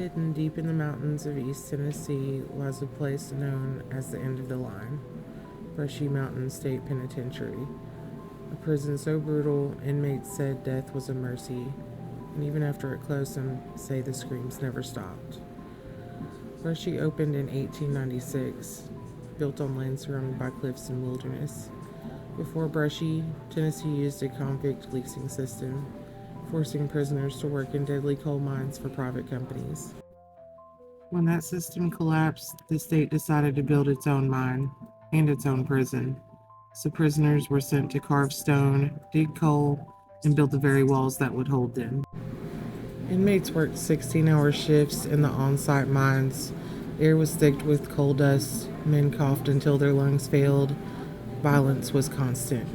Hidden deep in the mountains of East Tennessee lies a place known as the end of the line, Brushy Mountain State Penitentiary. A prison so brutal, inmates said death was a mercy, and even after it closed, some say the screams never stopped. Brushy opened in 1896, built on land surrounded by cliffs and wilderness. Before Brushy, Tennessee used a convict leasing system, forcing prisoners to work in deadly coal mines for private companies. When that system collapsed, the state decided to build its own mine and its own prison. So prisoners were sent to carve stone, dig coal, and build the very walls that would hold them. Inmates worked 16-hour shifts in the on-site mines. Air was thick with coal dust. Men coughed until their lungs failed. Violence was constant.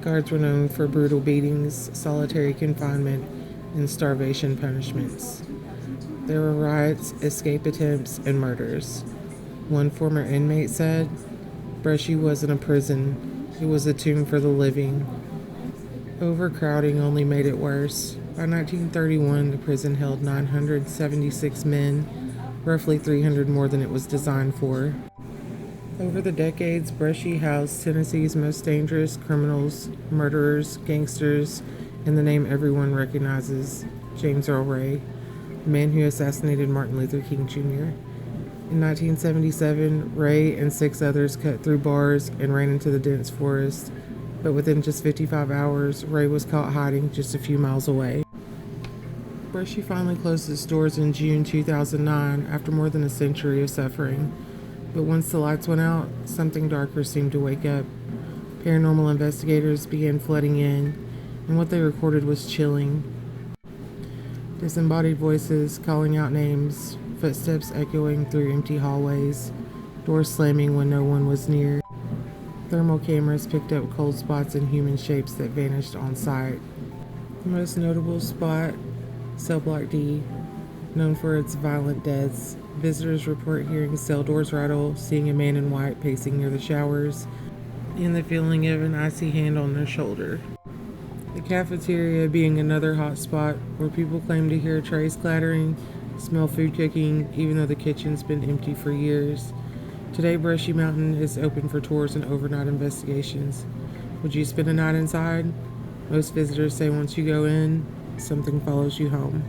Guards were known for brutal beatings, solitary confinement, and starvation punishments. There were riots, escape attempts, and murders. One former inmate said, "Brushy wasn't a prison, it was a tomb for the living." Overcrowding only made it worse. By 1931, the prison held 976 men, roughly 300 more than it was designed for. Over the decades, Brushy housed Tennessee's most dangerous criminals, murderers, gangsters, and the name everyone recognizes, James Earl Ray, the man who assassinated Martin Luther King Jr. In 1977, Ray and 6 others cut through bars and ran into the dense forest, but within just 55 hours, Ray was caught hiding just a few miles away. Brushy finally closed its doors in June 2009 after more than a century of suffering. But once the lights went out, something darker seemed to wake up. Paranormal investigators began flooding in, and what they recorded was chilling. Disembodied voices calling out names, footsteps echoing through empty hallways, doors slamming when no one was near. Thermal cameras picked up cold spots and human shapes that vanished on sight. The most notable spot, Cell Block D, known for its violent deaths. Visitors report hearing cell doors rattle, seeing a man in white pacing near the showers, and the feeling of an icy hand on their shoulder. The cafeteria being another hot spot where people claim to hear trays clattering, smell food cooking, even though the kitchen's been empty for years. Today, Brushy Mountain is open for tours and overnight investigations. Would you spend a night inside? Most visitors say once you go in, something follows you home.